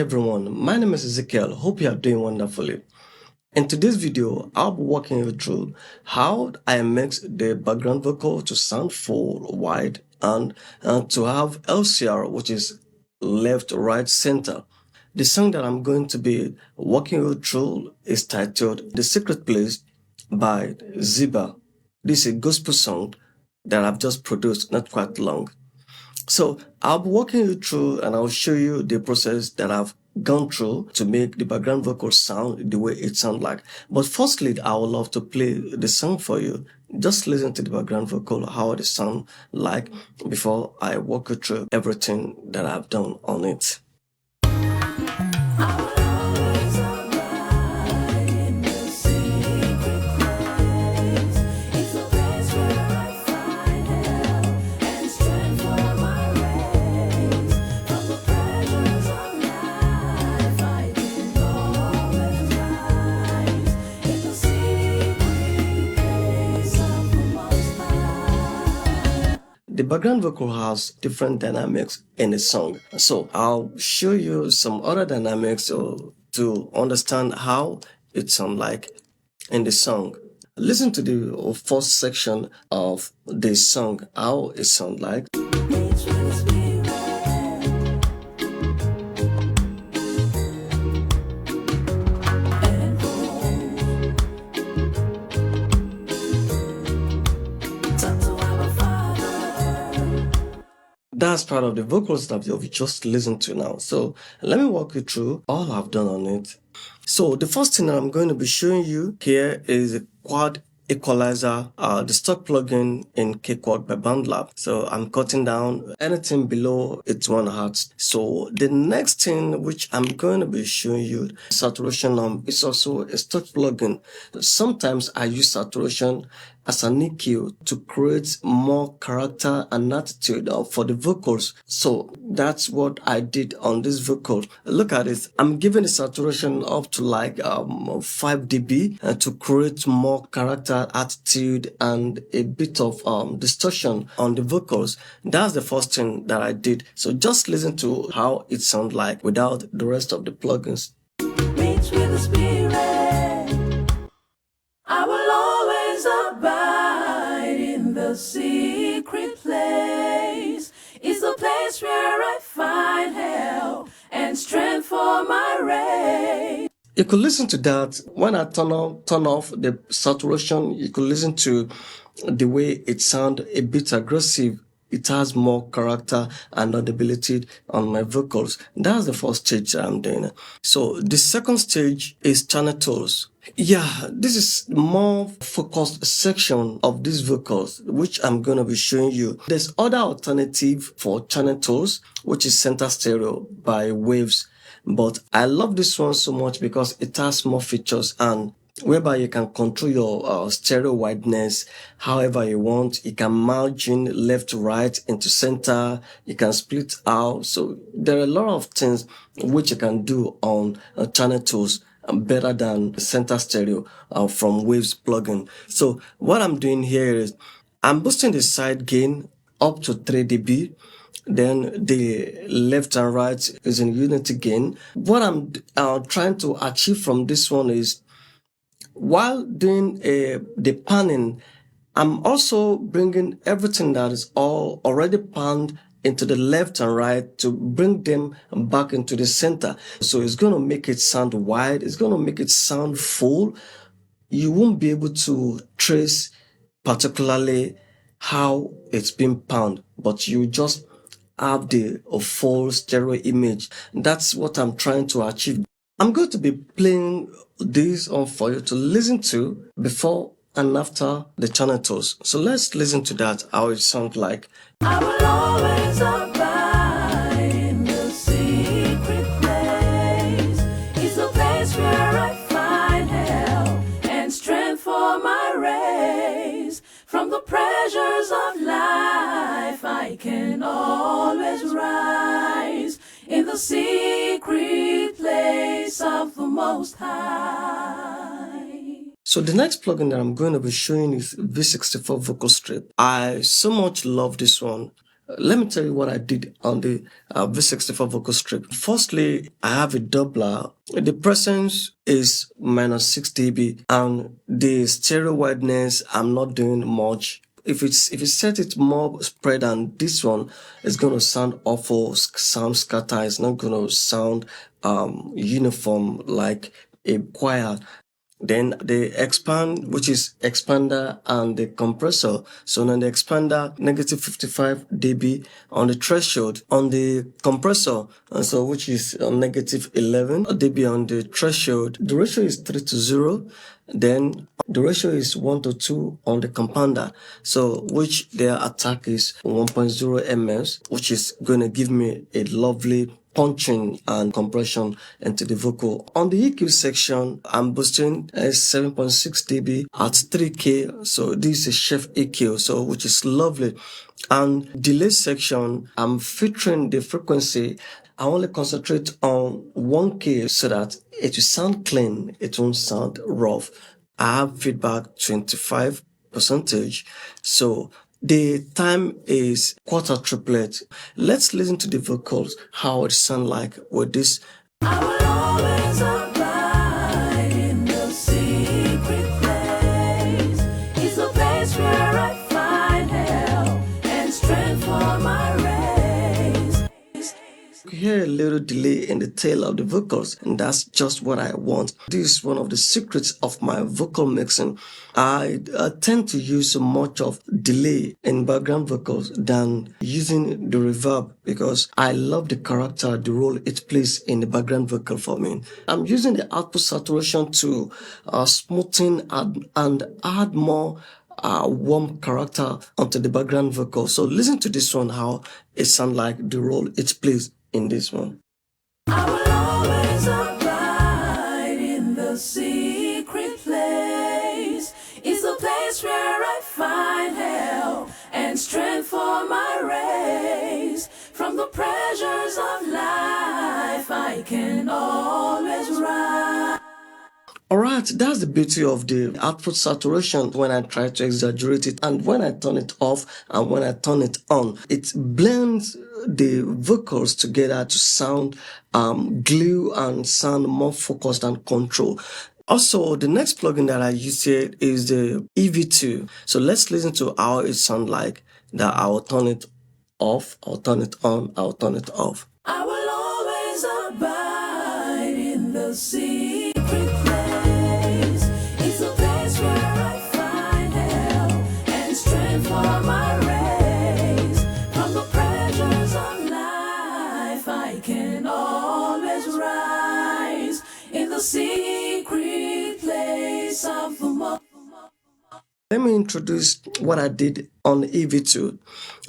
everyone, my name is Ezekiel. Hope you are doing wonderfully. In today's video, I'll be walking you through how I mix the background vocal to sound full, wide, and to have LCR, which is left, right, center. The song that I'm going to be walking you through is titled The Secret Place by Ziba. This is a gospel song that I've just produced not quite long. So I'll be walking you through and I'll show you the process that I've gone through to make the background vocals sound the way it sounds like. But firstly, I would love to play the song for you. Just listen to the background vocal, how it sounds like before I walk you through everything that I've done on it. The background vocal has different dynamics in the song. So I'll show you some other dynamics to understand how it sounds like in the song. Listen to the first section of the song, how it sounds like. That's part of the vocals that you've just listened to now. So let me walk you through all I've done on it. So the first thing that I'm going to be showing you here is a quad equalizer, the stock plugin in Cakewalk by BandLab. So I'm cutting down anything below its 1 hertz. So the next thing which I'm going to be showing you, saturation is also a stock plugin. Sometimes I use saturation as an EQ to create more character and attitude for the vocals. So that's what I did on this vocal. Look at it. I'm giving the saturation up to like 5 dB to create more character, attitude, and a bit of distortion on the vocals. That's the first thing that I did. So just listen to how it sounds like without the rest of the plugins. Meet with the Spirit. I will always abide in the secret place. It's the place where I find help and strength for my race. You could listen to that when I turn off the saturation. You could listen to the way it sounds a bit aggressive. It has more character and audibility on my vocals. That's the first stage that I'm doing. So the second stage is channel tools. Yeah, this is more focused section of these vocals, which I'm going to be showing you. There's other alternative for channel tools, which is center stereo by Waves. But I love this one so much because it has more features and whereby you can control your stereo wideness however you want. You can margin left to right into center. You can split out. So there are a lot of things which you can do on channel tools better than center stereo from Waves plugin. So what I'm doing here is I'm boosting the side gain up to 3 dB. Then the left and right is in unity gain. What I'm trying to achieve from this one is while doing the panning, I'm also bringing everything that is already panned into the left and right to bring them back into the center. So it's going to make it sound wide. It's going to make it sound full. You won't be able to trace particularly how it's been panned, but you just have the full stereo image. That's what I'm trying to achieve. I'm going to be playing this on for you to listen to before and after the channel tools. So let's listen to that, how it sounds like. I will always abide in the secret place. It's the place where I find help and strength for my race. From the pressures of life, I can always rise in the secret place of the Most High. So the next plugin that I'm going to be showing is V64 Vocal Strip. I so much love this one. Let me tell you what I did on the V64 vocal strip. Firstly, I have a doubler. The presence is minus 6 dB, and the stereo wideness, I'm not doing much. If you set it more spread than this one, it's going to sound awful, sound scatter. It's not going to sound uniform like a choir. Then the expand, which is expander, and the compressor. So on the expander, negative 55 dB on the threshold. On the compressor, so which is negative 11 dB on the threshold. The ratio is 3:0. Then the ratio is 1:2 on the compounder. So which their attack is 1.0 ms, which is going to give me a lovely punching and compression into the vocal. On the EQ section, I'm boosting 7.6 dB at 3K. So this is a chef EQ, so which is lovely. And delay section, I'm filtering the frequency. I only concentrate on 1K so that it will sound clean. It won't sound rough. I have feedback 25%. So the time is quarter triplet. Let's listen to the vocals, how it sounds like with this. I will always abide in the secret place. It's the place where I find help and strength for my race. You hear a little delay in the tail of the vocals, and that's just what I want. This is one of the secrets of my vocal mixing. I tend to use much of delay in background vocals than using the reverb because I love the character, the role it plays in the background vocal for me. I'm using the output saturation to smoothen and add more warm character onto the background vocal. So listen to this one, how it sounds like the role it plays in this one. I will always abide in the secret place. It's the place where I find help and strength for my race. From the pressures of life, I can always rise. Alright, that's the beauty of the output saturation when I try to exaggerate it, and when I turn it off and when I turn it on, it blends the vocals together to sound glue and sound more focused and controlled. Also, the next plugin that I use here is the EV2. So let's listen to how it sounds like. That I'll turn it off, I'll turn it on, I'll turn it off. I will always abide in the secret place. It's the place where I find help and strength for my race. From the pressures of life, I can always rise in the secret place of the moment. Let me introduce what I did on EV2.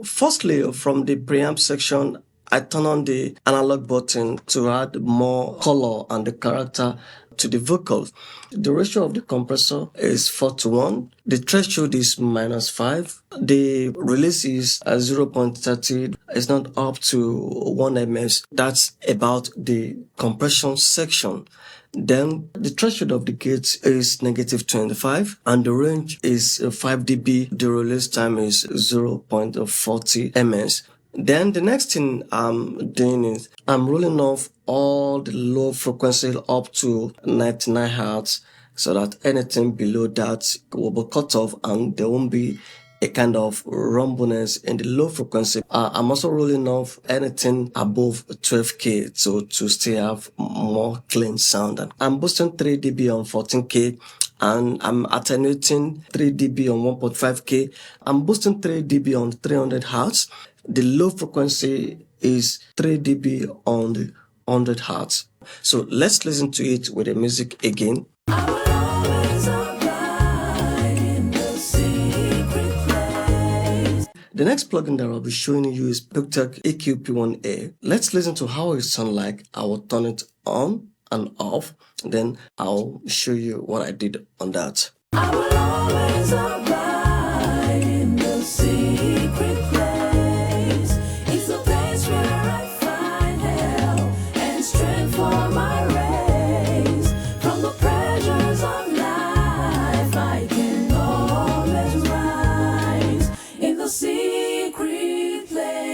Firstly, from the preamp section, I turn on the analog button to add more color and the character to the vocals. The ratio of the compressor is 4:1. The threshold is -5. The release is 0.30. It's not up to 1 ms. That's about the compression section. Then the threshold of the gate is -25 and the range is 5 dB. The release time is 0.40 ms. Then the next thing I'm doing is I'm rolling off all the low frequency up to 99 Hz so that anything below that will be cut off and there won't be a kind of rumbleness in the low frequency. I'm also rolling off anything above 12K to still have more clean sound. And I'm boosting 3 dB on 14K and I'm attenuating 3 dB on 1.5K. I'm boosting 3 dB on 300 Hz. The low frequency is 3 dB on the 100 Hz. So let's listen to it with the music again. I will always abide in the secret place. The next plugin that I'll be showing you is Cakewalk EQ-P1A. Let's listen to how it sounds like. I will turn it on and off, then I'll show you what I did on that. I will always abide in the secret place. It's the place where I find help and strength for my race. From the pressures of life, I can always rise in the secret place.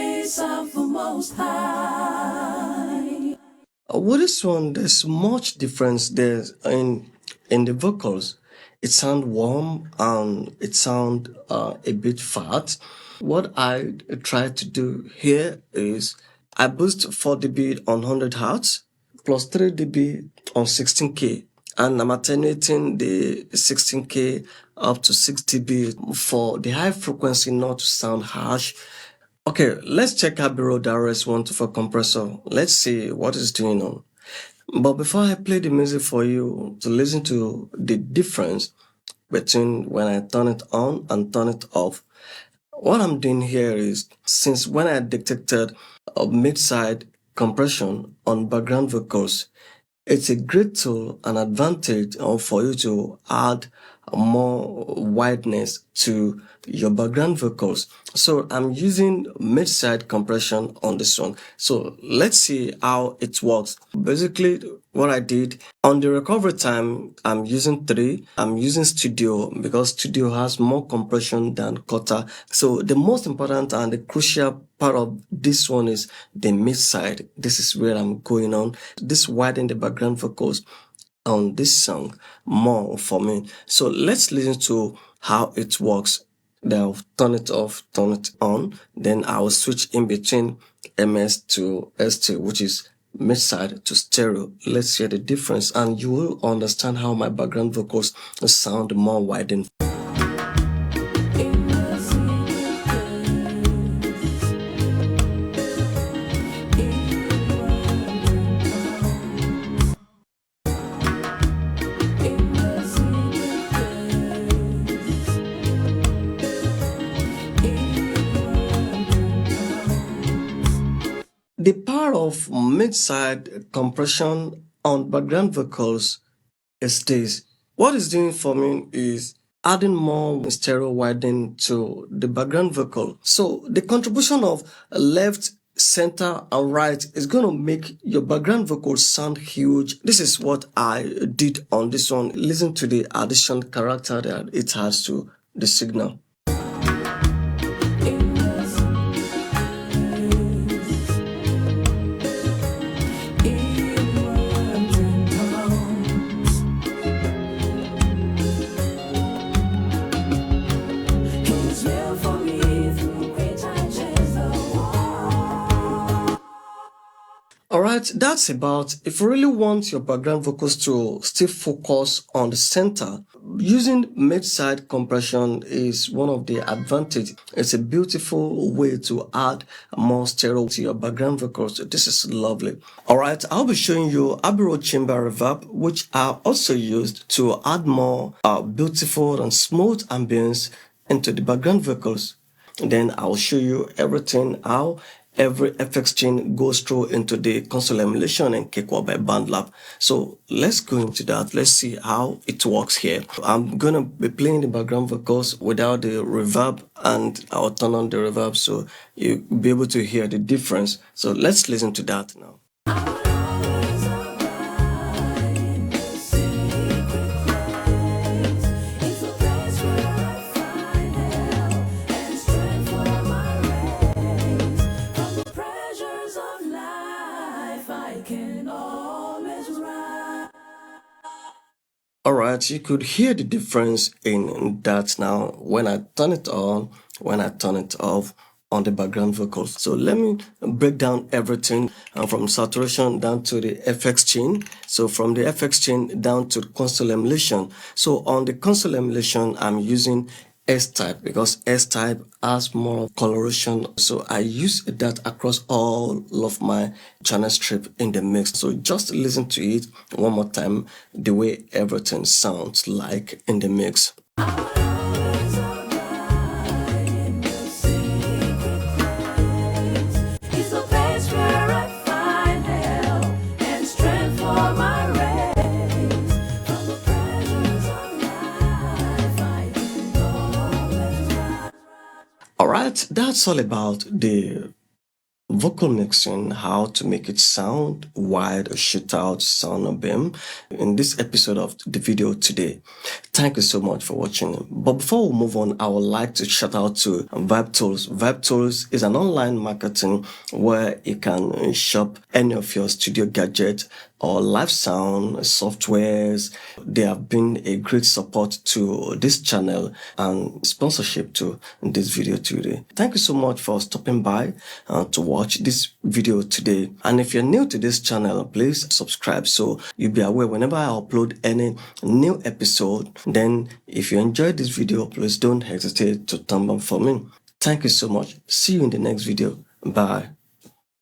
with this one, there's much difference there in the vocals. It sound warm and it sound a bit fat. What I try to do here is I boost 4 dB on 100 hertz plus 3 dB on 16K, and I'm attenuating the 16K up to 6 dB for the high frequency not to sound harsh. Okay, let's check Abbey RS124 compressor. Let's see what is doing on. But before I play the music for you to listen to the difference between when I turn it on and turn it off, what I'm doing here is, since when I detected a mid-side compression on background vocals, it's a great tool and advantage for you to add more wideness to your background vocals. So I'm using mid-side compression on this one. So let's see how it works. Basically, what I did on the recovery time, I'm using 3. I'm using Studio because Studio has more compression than Cutter. So the most important and the crucial part of this one is the mid-side. This is where I'm going on. This widen the background vocals on this song more for me. So let's listen to how it works. Then I'll turn it off, turn it on. Then I'll switch in between MS to ST, which is mid-side to stereo. Let's hear the difference and you will understand how my background vocals sound more widened. The power of mid-side compression on background vocals is this. What it's doing for me is adding more stereo widening to the background vocal. So the contribution of left, center, and right is going to make your background vocals sound huge. This is what I did on this one. Listen to the addition character that it has to the signal. Alright, that's about. If you really want your background vocals to still focus on the center, using mid-side compression is one of the advantages. It's a beautiful way to add more stereo to your background vocals. This is lovely. Alright, I'll be showing you Abbey chamber reverb, which I also used to add more beautiful and smooth ambience into the background vocals. Then I'll show you everything, how every FX chain goes through into the console emulation in Cakewalk by BandLab. So let's go into that. Let's see how it works here. I'm gonna be playing the background vocals without the reverb, and I'll turn on the reverb so you'll be able to hear the difference. So let's listen to that now. Alright, you could hear the difference in that now when I turn it on, when I turn it off on the background vocals. So let me break down everything from saturation down to the FX chain. So from the FX chain down to the console emulation. So on the console emulation, I'm using S-type because S-type has more coloration. So I use that across all of my channel strip in the mix. So just listen to it one more time, the way everything sounds like in the mix. Alright, that's all about the vocal mixing, how to make it sound wide or shoot out sound of beam in this episode of the video today. Thank you so much for watching. But before we move on, I would like to shout out to Vibe Tools. Vibe Tools is an online marketing where you can shop any of your studio gadgets or live sound softwares. They have been a great support to this channel and sponsorship to this video today. Thank you so much for stopping by to watch this video today. And if you're new to this channel, please subscribe so you'll be aware whenever I upload any new episode. Then if you enjoyed this video, please don't hesitate to thumb up for me. Thank you so much. See you in the next video. Bye.